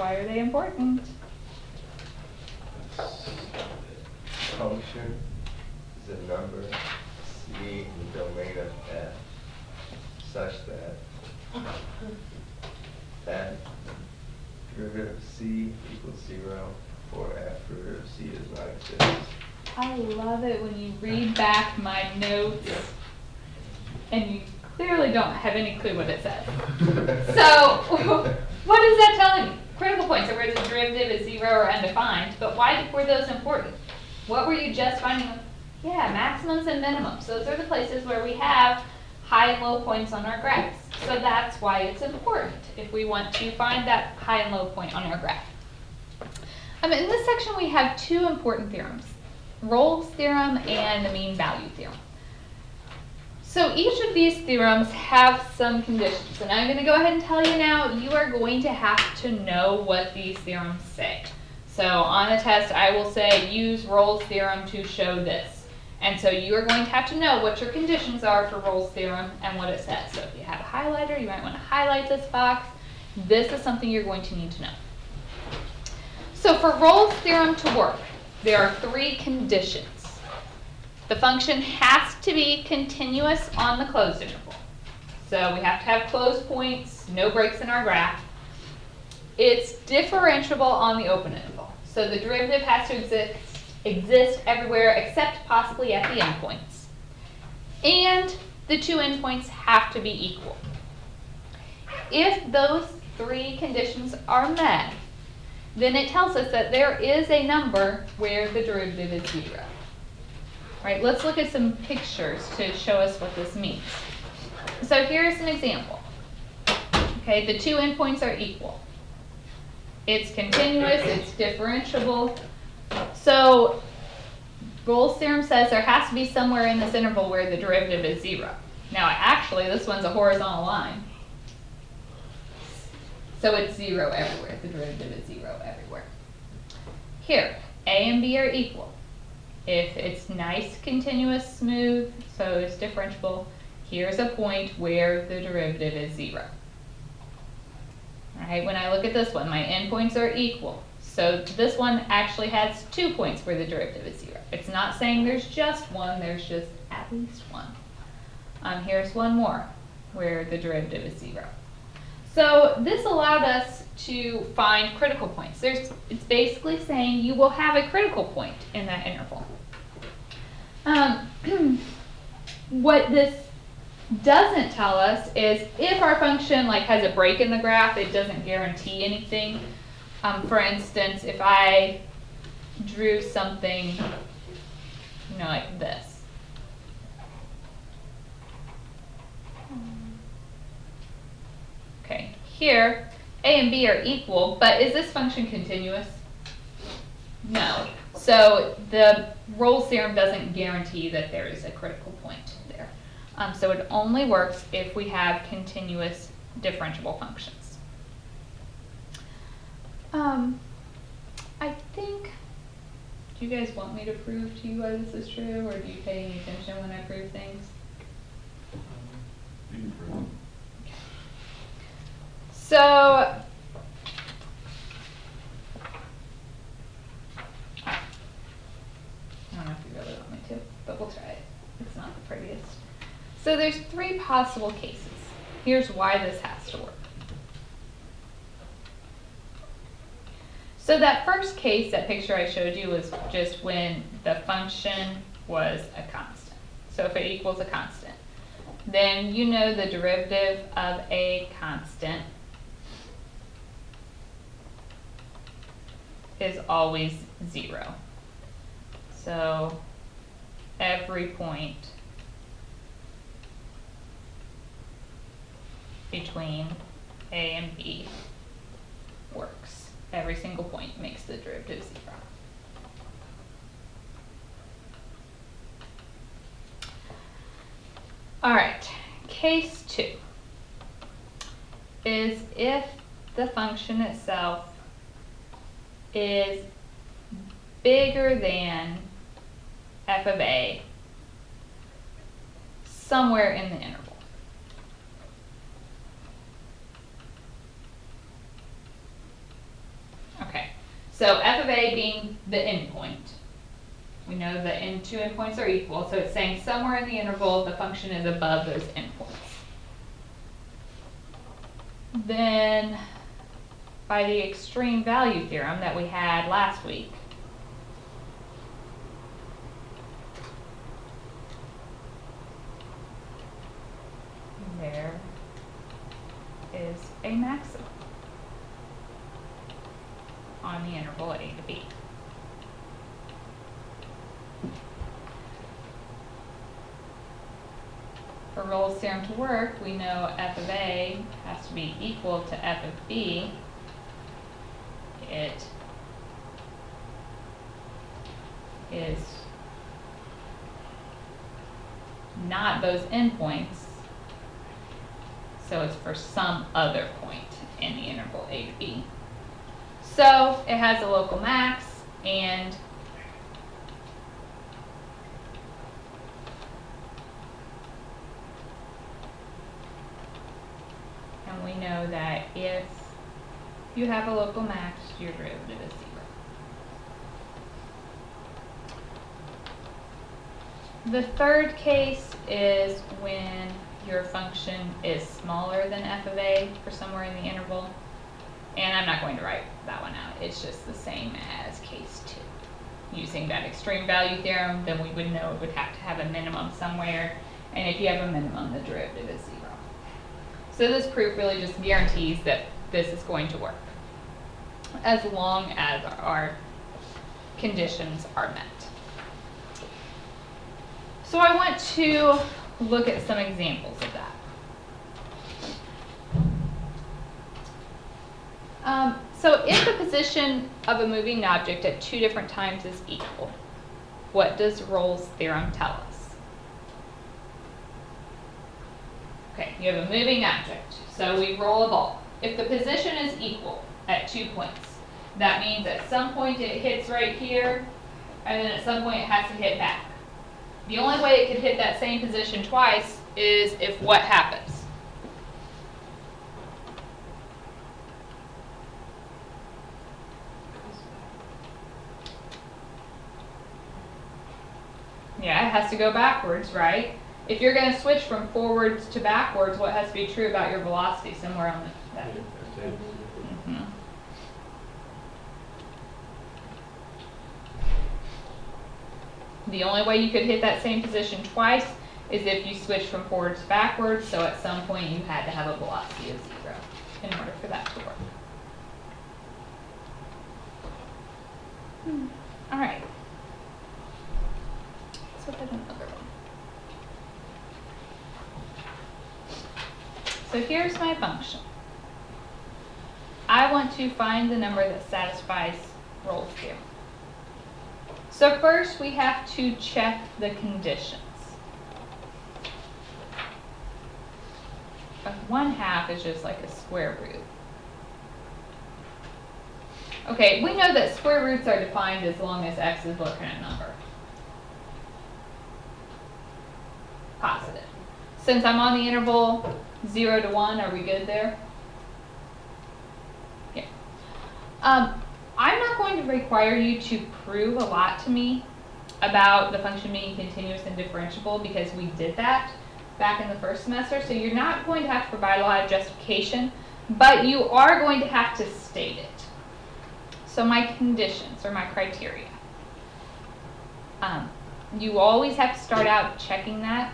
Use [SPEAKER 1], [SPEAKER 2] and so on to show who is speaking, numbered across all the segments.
[SPEAKER 1] Why are they important?
[SPEAKER 2] Function is a number C in the domain of F such that F derivative of C equals 0 or F derivative of C does not exist.
[SPEAKER 1] I love it when you read back my notes and you clearly don't have any clue what it says. So what is that telling you? Critical points are where the derivative is 0 or undefined, but why were those important? What were you just finding? Yeah, maximums and minimums. Those are the places where we have high and low points on our graphs. So that's why it's important if we want to find that high and low point on our graph. In this section we have two important theorems, Rolle's theorem and the mean value theorem. So each of these theorems have some conditions, and I'm going to go ahead and tell you now, you are going to have to know what these theorems say. So on the test I will say use Rolle's theorem to show this. And so you are going to have to know what your conditions are for Rolle's theorem and what it says. So if you have a highlighter, you might want to highlight this box. This is something you're going to need to know. So for Rolle's theorem to work, there are three conditions. The function has to be continuous on the closed interval. So we have to have closed points, no breaks in our graph. It's differentiable on the open interval. So the derivative has to exist everywhere except possibly at the endpoints. And the two endpoints have to be equal. If those three conditions are met, then it tells us that there is a number where the derivative is 0. Right, let's look at some pictures to show us what this means. So here's an example. Okay, the two endpoints are equal. It's continuous, it's differentiable. So Rolle's theorem says there has to be somewhere in this interval where the derivative is 0. Now actually this one's a horizontal line. So it's 0 everywhere. The derivative is 0 everywhere. Here, A and B are equal. If it's nice, continuous, smooth, so it's differentiable, here's a point where the derivative is 0. All right, when I look at this one, my endpoints are equal. So this one actually has 2 points where the derivative is 0. It's not saying there's just one, there's just at least one. Here's one more where the derivative is 0. So this allowed us to find critical points. It's basically saying you will have a critical point in that interval. What this doesn't tell us is if our function has a break in the graph, it doesn't guarantee anything. For instance, if I drew something like this. Okay, here A and B are equal, but is this function continuous? No. So the Rolle's theorem doesn't guarantee that there is a critical point there. So it only works if we have continuous differentiable functions. I think, do you guys want me to prove to you why this is true, or do you pay any attention when I prove things?
[SPEAKER 3] You can prove it.
[SPEAKER 1] So, I don't know if you really want me to, but we'll try it. It's not the prettiest. So there's 3 possible cases. Here's why this has to work. So that first case, that picture I showed you, was just when the function was a constant. So if it equals a constant, then you know the derivative of a constant is always 0. So every point between A and B works. Every single point makes the derivative 0. All right, case 2 is if the function itself is bigger than f of a somewhere in the interval. So f of a being the endpoint. We know the two endpoints are equal, so it's saying somewhere in the interval the function is above those endpoints. Then, by the extreme value theorem that we had last week, there is a maximum on the interval a to b. For Rolle's theorem to work, we know f of a has to be equal to f of b. It is not those endpoints, so it's for some other point in the interval a to b. So it has a local max, and we know that if you have a local max, your derivative is 0. The third case is when your function is smaller than f of a for somewhere in the interval. And I'm not going to write that one out. It's just the same as case 2. Using that extreme value theorem, then we would know it would have to have a minimum somewhere. And if you have a minimum, the derivative is 0. So this proof really just guarantees that this is going to work, as long as our conditions are met. So I want to look at some examples of that. So if the position of a moving object at 2 different times is equal, what does Rolle's theorem tell us? Okay, you have a moving object, so we roll a ball. If the position is equal at 2 points, that means at some point it hits right here, and then at some point it has to hit back. The only way it could hit that same position twice is if what happens? Yeah, it has to go backwards, right? If you're going to switch from forwards to backwards, what has to be true about your velocity somewhere on that? Mm-hmm. The only way you could hit that same position twice is if you switch from forwards to backwards, so at some point you had to have a velocity of 0 in order for that to work. All right. Let's look at another one. So here's my function. I want to find the number that satisfies Rolle's theorem. So first we have to check the conditions. 1/2 is just like a square root. Okay, we know that square roots are defined as long as x is what kind of number? Positive. Since I'm on the interval 0 to 1, are we good there? Yeah. I'm not going to require you to prove a lot to me about the function being continuous and differentiable, because we did that back in the first semester, so you're not going to have to provide a lot of justification, but you are going to have to state it. So my conditions, or my criteria. You always have to start out checking that.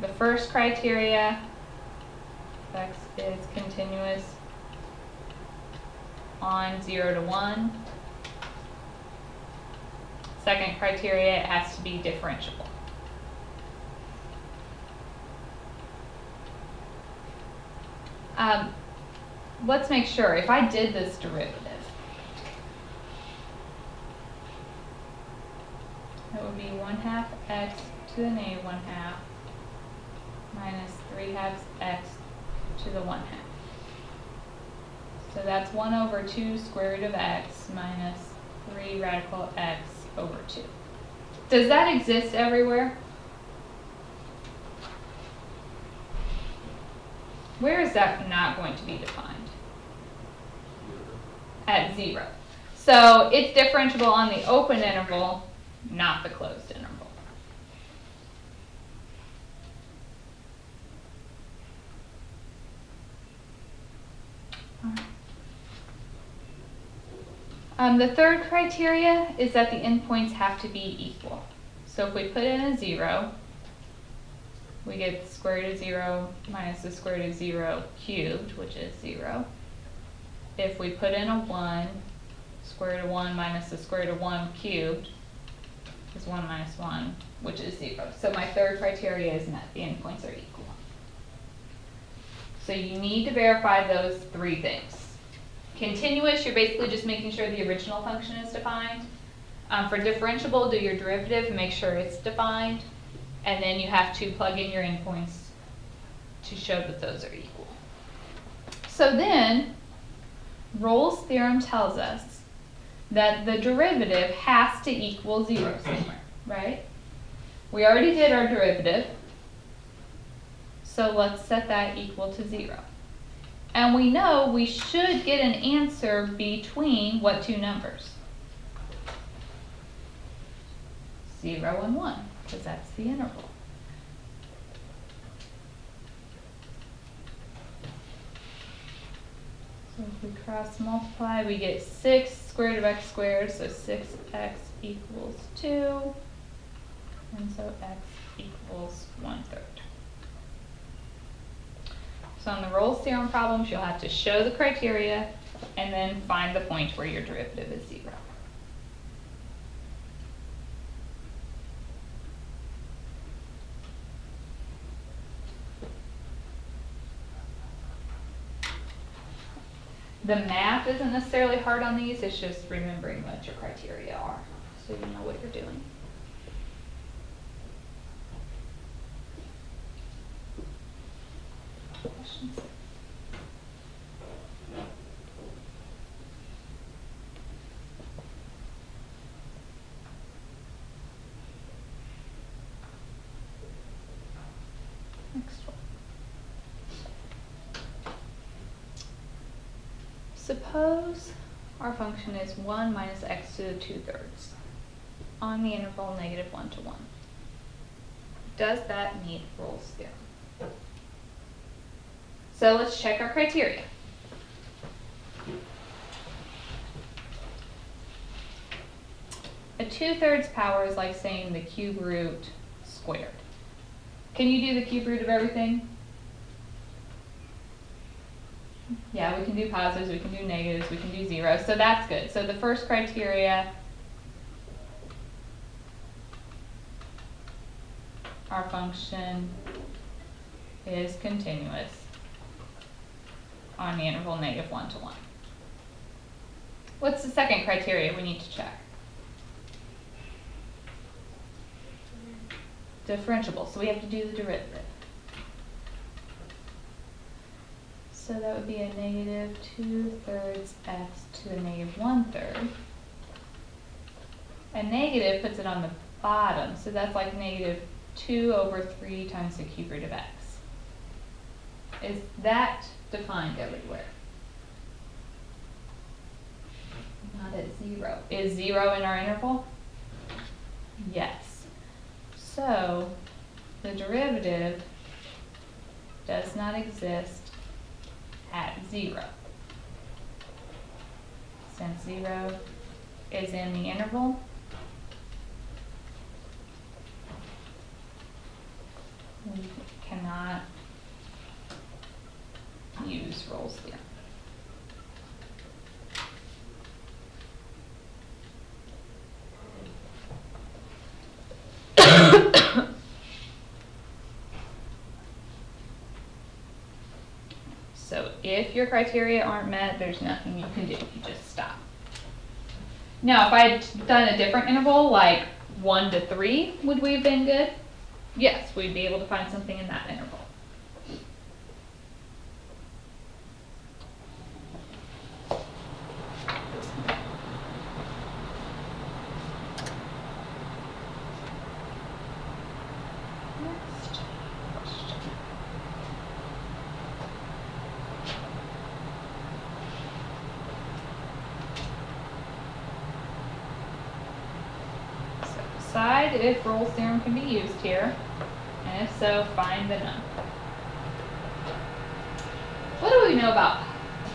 [SPEAKER 1] The first criteria, x is continuous on 0 to 1. Second criteria, it has to be differentiable. Let's make sure, if I did this derivative, it would be 1/2 x to the negative 1/2 minus 3/2 x to the 1/2. So that's 1 over 2 square root of x minus 3 radical x over 2. Does that exist everywhere? Where is that not going to be defined? at 0. So it's differentiable on the open interval, not the closed interval. The third criteria is that the endpoints have to be equal. So if we put in a 0, we get the square root of 0 minus the square root of 0 cubed, which is 0. If we put in a 1, square root of 1 minus the square root of 1 cubed is 1 minus 1, which is 0. So my third criteria is met. The endpoints are equal. So you need to verify those three things. Continuous, you're basically just making sure the original function is defined. For differentiable, do your derivative and make sure it's defined. And then you have to plug in your endpoints to show that those are equal. So then, Rolle's theorem tells us that the derivative has to equal 0 somewhere, right? We already did our derivative, so let's set that equal to 0. And we know we should get an answer between what two numbers? 0 and 1, because that's the interval. So if we cross multiply, we get 6 square root of x squared, so 6x equals 2, and so x equals 1/3. So on the Rolle's theorem problems, you'll have to show the criteria and then find the point where your derivative is 0. The math isn't necessarily hard on these, it's just remembering what your criteria are so you know what you're doing. Questions? Next one. Suppose our function is 1 minus x to the 2/3 on the interval -1 to 1. Does that meet Rolle's theorem? So let's check our criteria. A 2/3 power is like saying the cube root squared. Can you do the cube root of everything? Yeah, we can do positives, we can do negatives, we can do zeros, so that's good. So the first criteria, our function is continuous on the interval -1 to 1. What's the second criteria we need to check? Differentiable, so we have to do the derivative. So that would be a -2/3 x to a -1/3. A negative puts it on the bottom, so that's like -2/3 times the cube root of x. Is that defined everywhere? Not at 0. Is 0 in our interval? Yes. So the derivative does not exist at 0. Since 0 is in the interval, we cannot use Rolle's theorem. So if your criteria aren't met, there's nothing you can do. You just stop. Now, if I had done a different interval, like 1 to 3, would we have been good? Yes, we'd be able to find something in that interval. decide if Rolle's theorem can be used here, and if so, find the number. What do we know about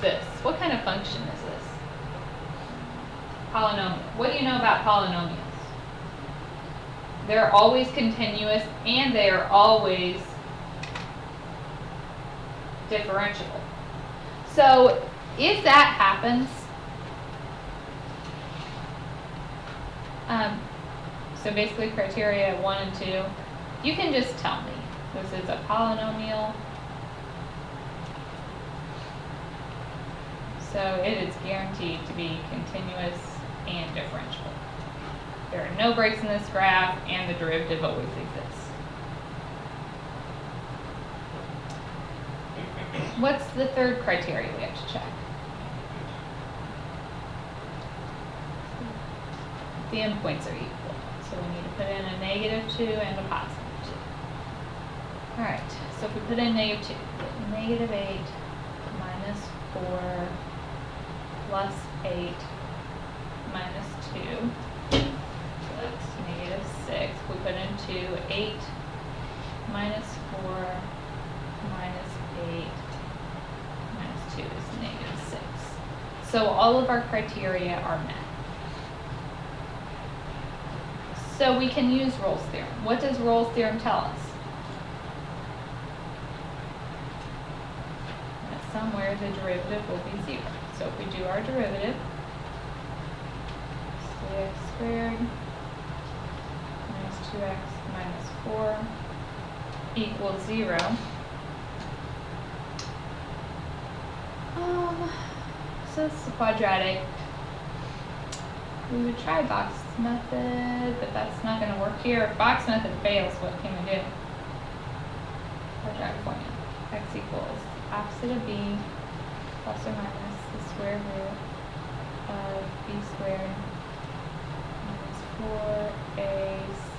[SPEAKER 1] this? What kind of function is this? Polynomial. What do you know about polynomials? They're always continuous and they are always differentiable. So if that happens, so basically criteria 1 and 2, you can just tell me this is a polynomial. So it is guaranteed to be continuous and differentiable. There are no breaks in this graph and the derivative always exists. What's the third criteria we have to check? The endpoints are equal. So we need to put in a -2 and a +2. Alright, so if we put in -2, -8 minus 4 plus 8 minus 2. So that's -6. We put in 2, 8 minus 4 minus 8 minus 2 is -6. So all of our criteria are met. So we can use Rolle's theorem. What does Rolle's theorem tell us? That somewhere the derivative will be 0. So if we do our derivative, 3x squared minus 2x minus 4 equals 0. So this is quadratic. We would try box method, but that's not going to work here. If box method fails, what can we do? Quadratic formula. X equals opposite of b plus or minus the square root of b squared minus 4ac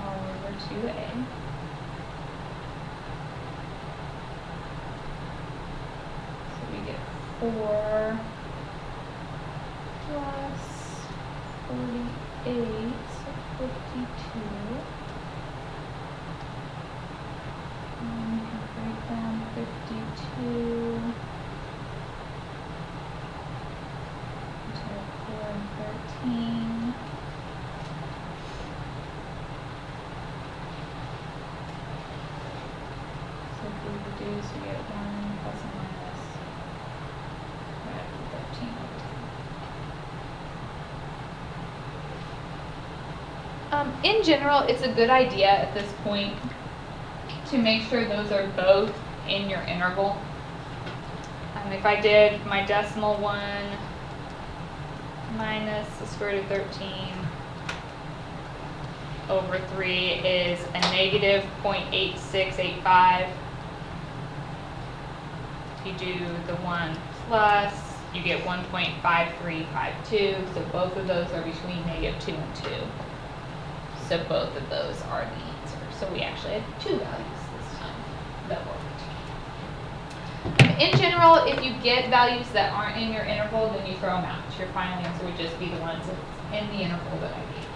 [SPEAKER 1] all over 2a. So we get 4 plus 48, so 52. And we can break down 52 into 4 and 13. So if we reduce, we get 1 plus or minus 13 over 10. In general, it's a good idea at this point to make sure those are both in your interval. If I did my decimal 1 minus the square root of 13 over 3 is a negative 0.8685. If you do the 1 plus, you get 1.5352. So both of those are between -2 and 2. So both of those are the answer. So we actually had 2 values this time that worked. In general, if you get values that aren't in your interval, then you throw them out. Your final answer would just be the ones that's in the interval that I gave.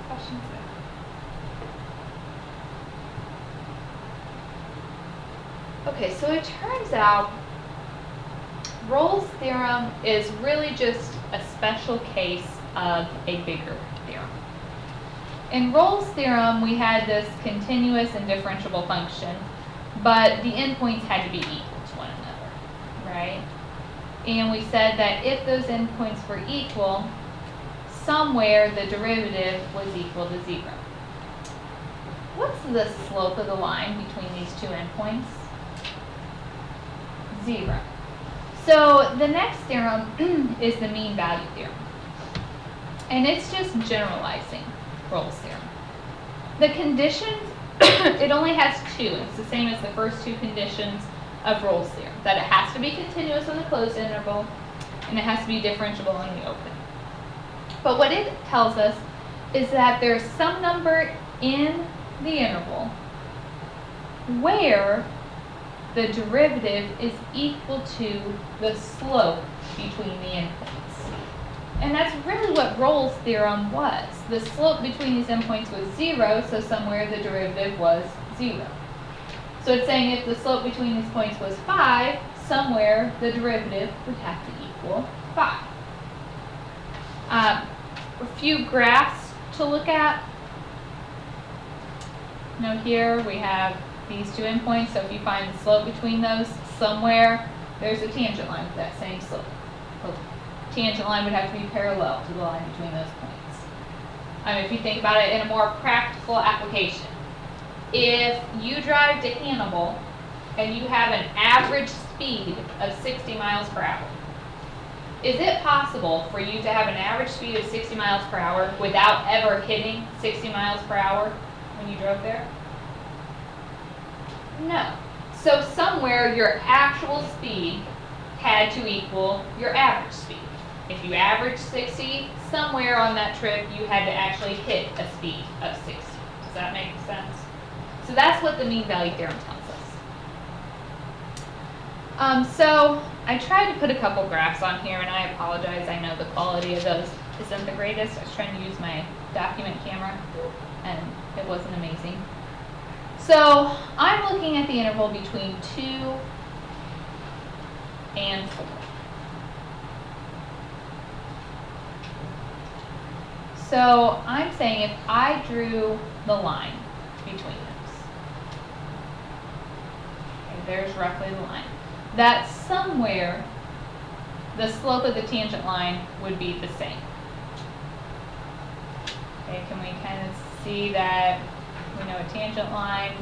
[SPEAKER 1] Questions there? Okay, so it turns out Rolle's theorem is really just a special case of a bigger theorem. In Rolle's theorem, we had this continuous and differentiable function, but the endpoints had to be equal to one another, right? And we said that if those endpoints were equal, somewhere the derivative was equal to 0. What's the slope of the line between these two endpoints? 0. So the next theorem is the mean value theorem. And it's just generalizing Rolle's theorem. The conditions, it only has 2. It's the same as the first 2 conditions of Rolle's theorem. That it has to be continuous in the closed interval, and it has to be differentiable in the open. But what it tells us is that there's some number in the interval where the derivative is equal to the slope between the endpoints. And that's really what Rolle's theorem was. The slope between these endpoints was 0, so somewhere the derivative was 0. So it's saying if the slope between these points was 5, somewhere the derivative would have to equal 5. A few graphs to look at. Now here we have these two endpoints, so if you find the slope between those, somewhere there's a tangent line with that same slope. The tangent line would have to be parallel to the line between those points. If you think about it in a more practical application, if you drive to Hannibal and you have an average speed of 60 miles per hour, is it possible for you to have an average speed of 60 miles per hour without ever hitting 60 miles per hour when you drove there? No. So somewhere your actual speed had to equal your average speed. If you averaged 60, somewhere on that trip you had to actually hit a speed of 60. Does that make sense? So that's what the mean value theorem tells us. So I tried to put a couple graphs on here, and I apologize. I know the quality of those isn't the greatest. I was trying to use my document camera, and it wasn't amazing. So I'm looking at the interval between 2 and 4. So I'm saying if I drew the line between those, okay, there's roughly the line, that somewhere the slope of the tangent line would be the same. Okay, can we kind of see that? We know a tangent line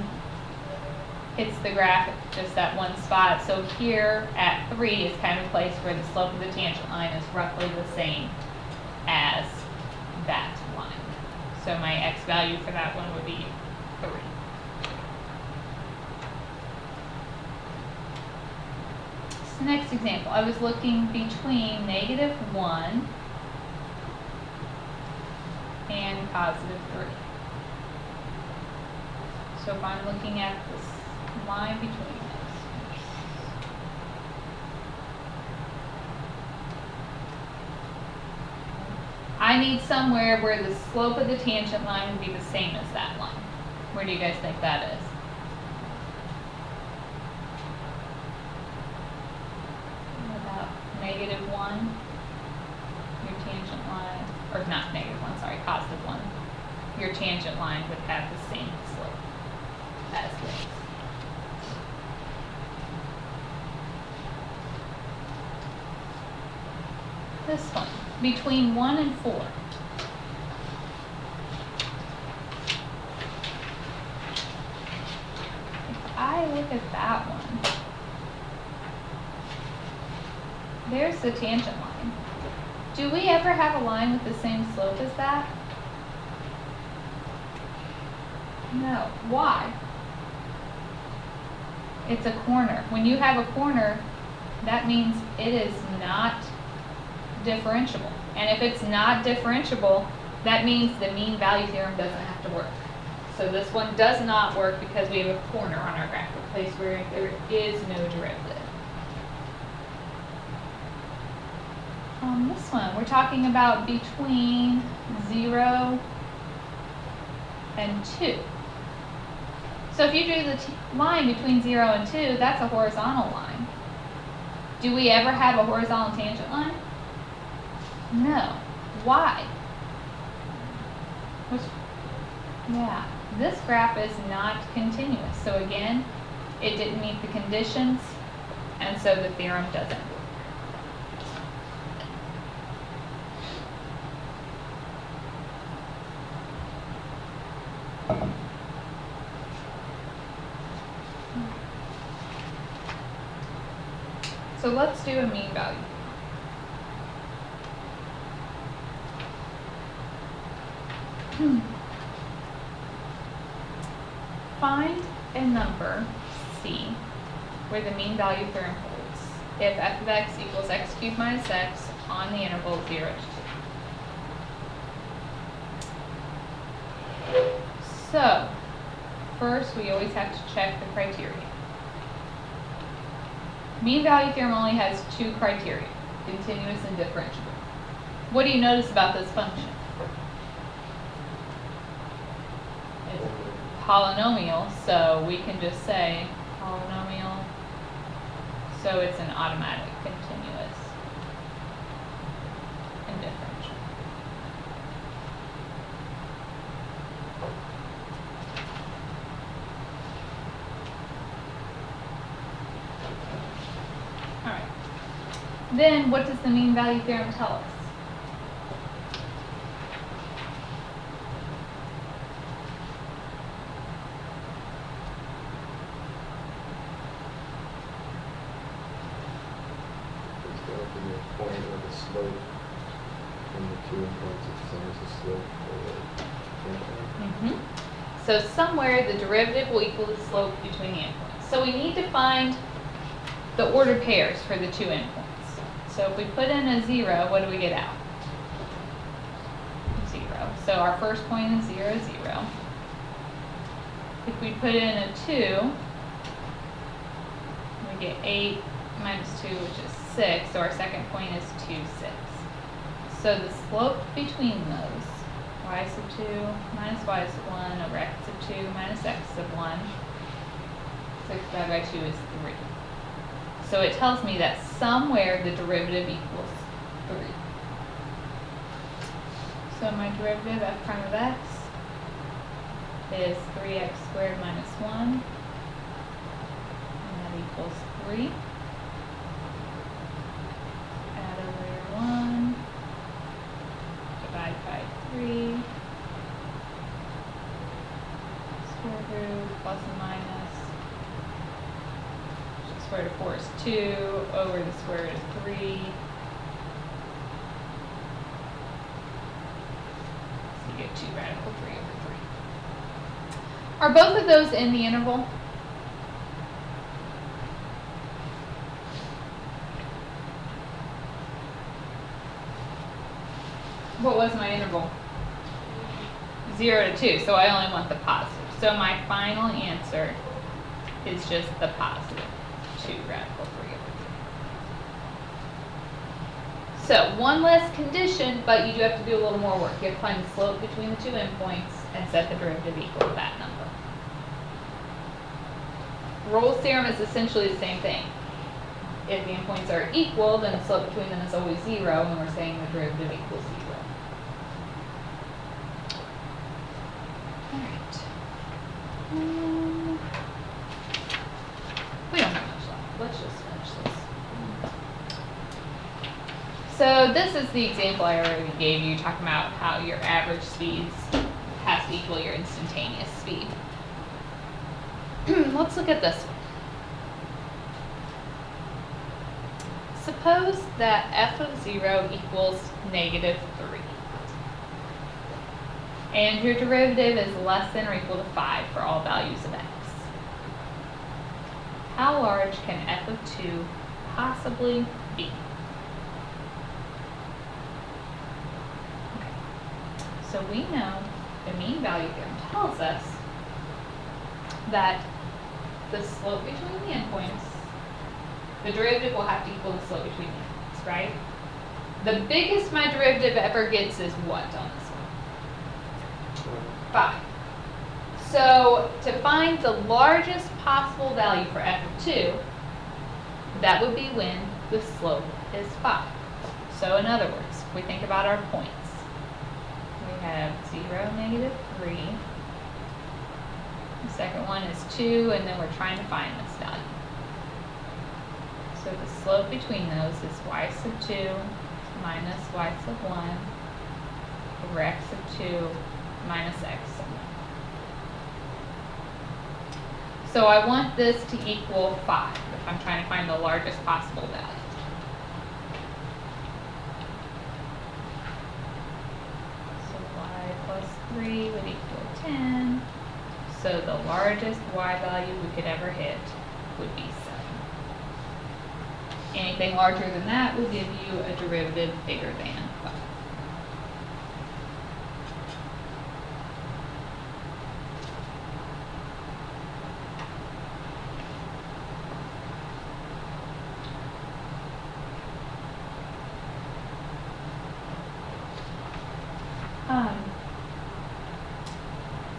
[SPEAKER 1] hits the graph at just that one spot. So here at 3 is kind of a place where the slope of the tangent line is roughly the same as that line. So my x value for that one would be 3. So next example, I was looking between -1 and +3. So if I'm looking at this line between those, I need somewhere where the slope of the tangent line would be the same as that line. Where do you guys think that is? About -1, your tangent line, or not -1, sorry, +1. Your tangent line would have the same slope as this. This one, between 1 and 4. If I look at that one, there's the tangent line. Do we ever have a line with the same slope as that? No. Why? It's a corner. When you have a corner, that means it is not differentiable. And if it's not differentiable, that means the mean value theorem doesn't have to work. So this one does not work because we have a corner on our graph, a place where there is no derivative. On this one, we're talking about between 0 and 2. So if you drew the line between 0 and 2, that's a horizontal line. Do we ever have a horizontal tangent line? No. Why? Yeah, this graph is not continuous. So again, it didn't meet the conditions, and so the theorem doesn't work. So let's do a mean value. Find a number, c, where the mean value theorem holds if f of x equals x cubed minus x on the interval 0 to 2. So, first we always have to check the criteria. Mean value theorem only has two criteria, continuous and differentiable. What do you notice about this function? It's polynomial, so we can just say polynomial, so it's an automatic continuous and differential. All right. Then what does the mean value theorem tell us?
[SPEAKER 2] Point of the slope from the two endpoints is the same as the slope for the endpoint.
[SPEAKER 1] So somewhere the derivative will equal the slope between the endpoints. So we need to find the ordered pairs for the two endpoints. So if we put in a 0, what do we get out? 0. So our first point is 0, 0. If we put in a 2, we get 8 minus 2, which is 6, so our second point is 2, 6. So the slope between those, y sub 2 minus y sub 1 over x sub 2 minus x sub 1, 6 divided by 2 is 3. So it tells me that somewhere the derivative equals 3. So my derivative f prime of x is 3x squared minus 1, and that equals 3. Add over 1, divide by 3, square root, plus and minus, square root of 4 is 2, over the square root of 3. So you get 2 radical 3 over 3. Are both of those in the interval? What was my interval? 0 to 2, so I only want the positive. So my final answer is just the positive 2 radical 3 over 3. So one less condition, but you do have to do a little more work. You have to find the slope between the two endpoints and set the derivative equal to that number. Rolle's theorem is essentially the same thing. If the endpoints are equal, then the slope between them is always 0, and we're saying the derivative equals 0. Alright. We don't have much left. Let's just finish this. So this is the example I already gave you, talking about how your average speeds has to equal your instantaneous speed. Let's look at this one. Suppose that f of 0 equals negative 3. And your derivative is less than or equal to 5 for all values of x. How large can f of 2 possibly be? Okay. So we know the mean value theorem tells us that the slope between the endpoints, the derivative will have to equal the slope between the endpoints, right? The biggest my derivative ever gets is what on this one? 5. So to find the largest possible value for f of 2, that would be when the slope is 5. So in other words, if we think about our points, we have 0, negative 3. The second one is 2, and then we're trying to find this value. So the slope between those is y sub 2 minus y sub 1 over x sub 2 minus x sub 1. So I want this to equal 5 if I'm trying to find the largest possible value. So y plus 3 would equal 10. So the largest y value we could ever hit would be 7. Anything larger than that will give you a derivative bigger than 5.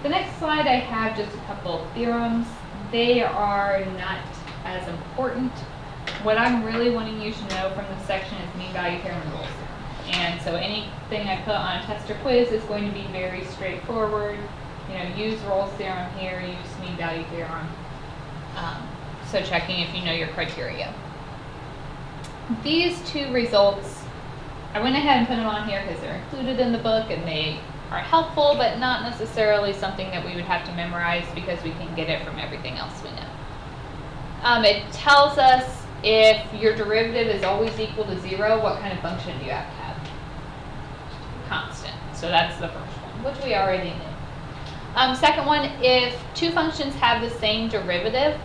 [SPEAKER 1] The next slide I have just a couple of theorems. They are not as important. What I'm really wanting you to know from this section is mean value theorem and Rolle's theorem. And so anything I put on a test or quiz is going to be very straightforward. You know, use Rolle's theorem here, use mean value theorem. So checking if you know your criteria. These two results, I went ahead and put them on here because they're included in the book and they are helpful, but not necessarily something that we would have to memorize because we can get it from everything else we know. It tells us if your derivative is always equal to 0, what kind of function do you have to have? Constant. So that's the first one, which we already knew. Second one, if two functions have the same derivative,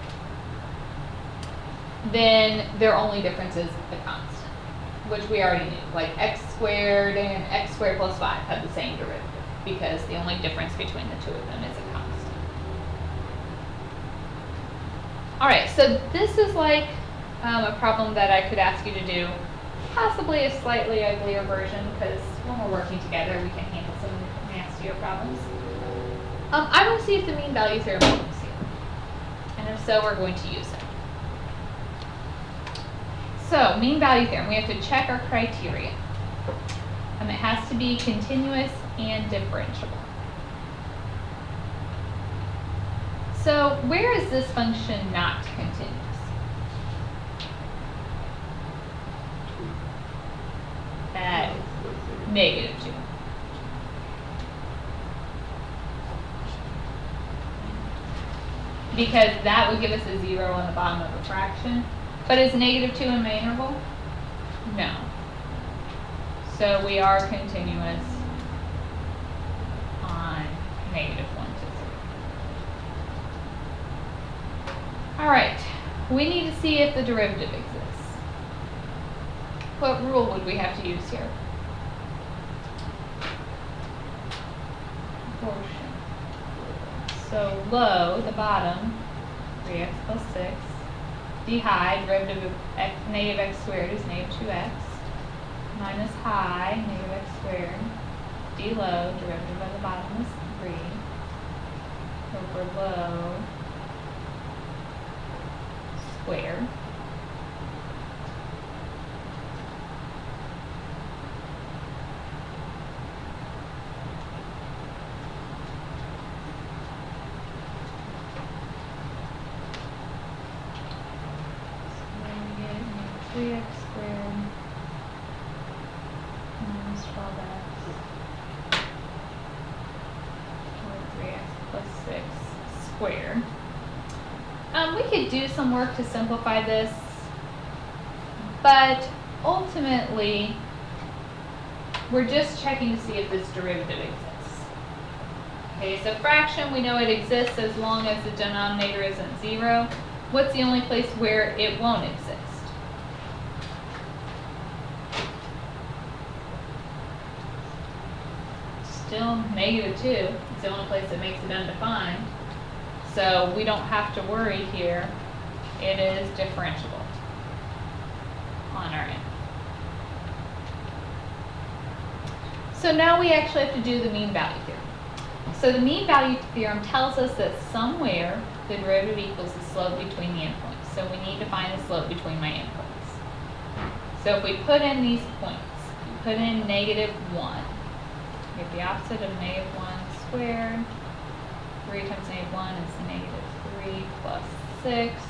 [SPEAKER 1] then their only difference is the constant, which we already knew. Like x squared and x squared plus 5 have the same derivative because the only difference between the two of them is a constant. All right, so this is like a problem that I could ask you to do, possibly a slightly uglier version because when we're working together we can handle some nastier problems. I want to see if the mean value theorem works here, and if so, we're going to use it. So, mean value theorem, we have to check our criteria. It has to be continuous and differentiable. So, where is this function not continuous? At -2. Because that would give us a 0 on the bottom of a fraction. But is -2 in my interval? No. So we are continuous on -1 to 3. All right, we need to see if the derivative exists. What rule would we have to use here? Proportion. So low, the bottom, 3x plus 6. D high, derivative of negative x squared is -2x, minus high, negative x squared. D low, derivative of the bottom is 3, over low squared. So we get 3x squared minus 12x or 3x plus 6 squared. We could do some work to simplify this, but ultimately we're just checking to see if this derivative exists. Okay, so fraction, we know it exists as long as the denominator isn't 0. What's the only place where it won't exist? Still -2. It's the only place that makes it undefined. So we don't have to worry here. It is differentiable on our end. So now we actually have to do the mean value theorem. So the mean value theorem tells us that somewhere the derivative equals the slope between the endpoints. So we need to find the slope between my endpoints. So if we put in these points, we put in -1, get the opposite of -1 squared. 3 times -1 is -3 plus 6.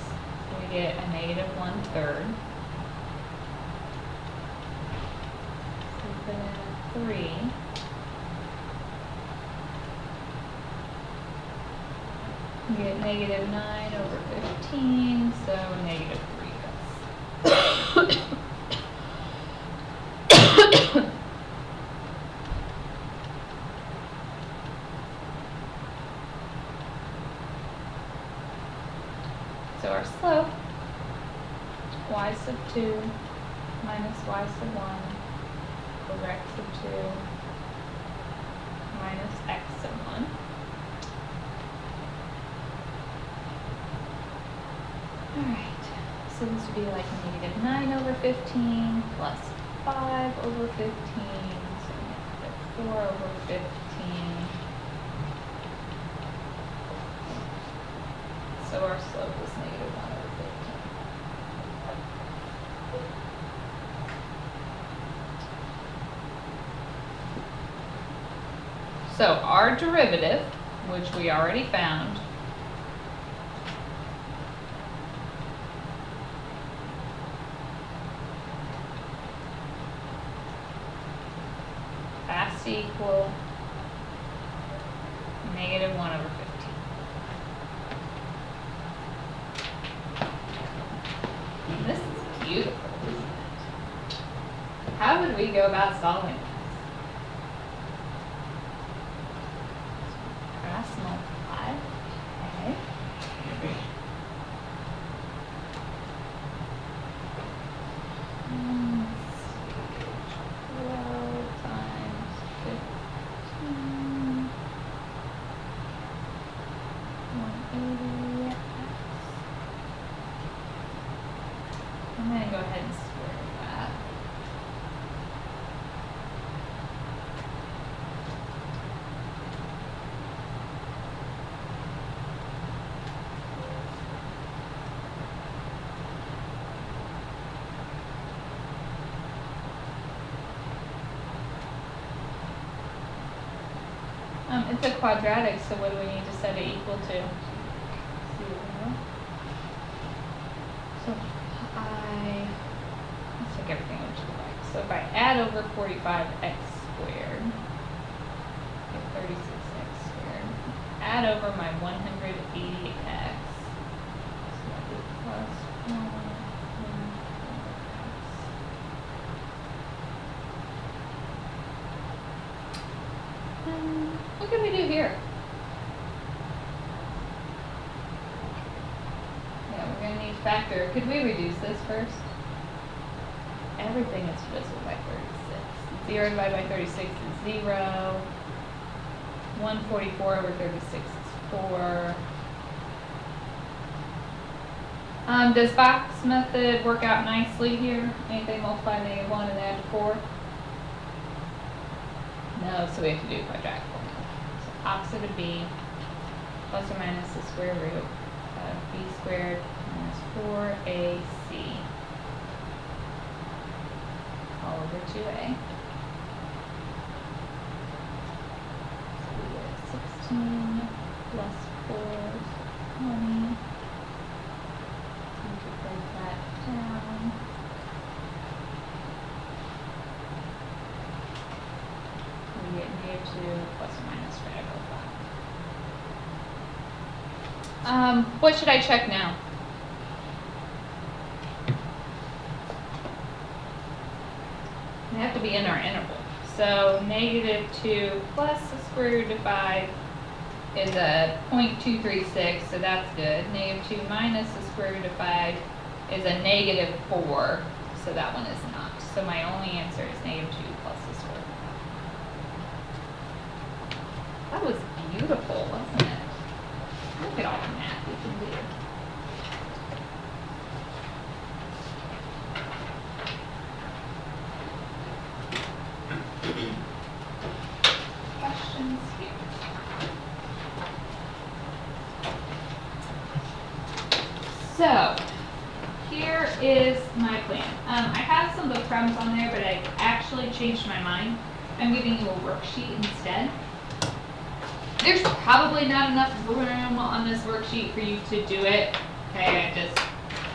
[SPEAKER 1] We get a -1/3. So we put in a 3. We get -9 over 15, so -3. So our slope, y sub 2 minus y sub 1 over x sub 2 minus x sub 1. Alright, so this would be like -9 over 15 plus 5 over 15, so -4 over 15 so our slope is negative 1 over 15. So our derivative, which we already found, has to equal negative 1 over 15. This is beautiful, isn't it? How would we go about solving this? Cross multiply. Okay. Let's see. 12 times 15. 180 x. I'm going to go ahead and square that. It's a quadratic, so what do we need to set it equal to? 0. So let's take everything over to the right. So if I add over 45x squared, get 36x squared, add over my 180x, so that'll be plus 1. What can we do here? Yeah, we're going to need factor. Could we reduce this first? Everything is divisible by 36. 0 divided by 36 is 0. 144 over 36 is 4. Does box method work out nicely here? Anything multiply negative 1 and add to 4? No, so we have to do quadratic formula. So opposite of b plus or minus the square root of b squared minus 4ac all over 2a. So we get 16 plus 4 is 20. Break that down. We get negative 2 plus or minus radical 5. What should I check now? They have to be in our interval. So negative 2 plus the square root of 5 is a 0.236, so that's good. Negative 2 minus the square root of 5 is a negative 4, so that one is not. So my only answer is negative 2 plus the square root of 5. That was beautiful, wasn't it? Look at all the math we can do. Questions here? So, here is my plan. I have some book problems on there, but I actually changed my mind. I'm giving you a worksheet instead. There's probably not enough room on this worksheet for you to do it. Okay, I just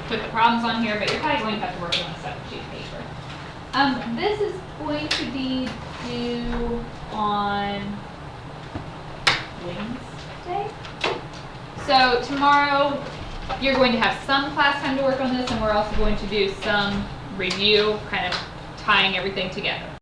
[SPEAKER 1] put the problems on here, but you're probably going to have to work on a separate sheet of paper. This is going to be due on Wednesday. So tomorrow you're going to have some class time to work on this, and we're also going to do some review, kind of tying everything together.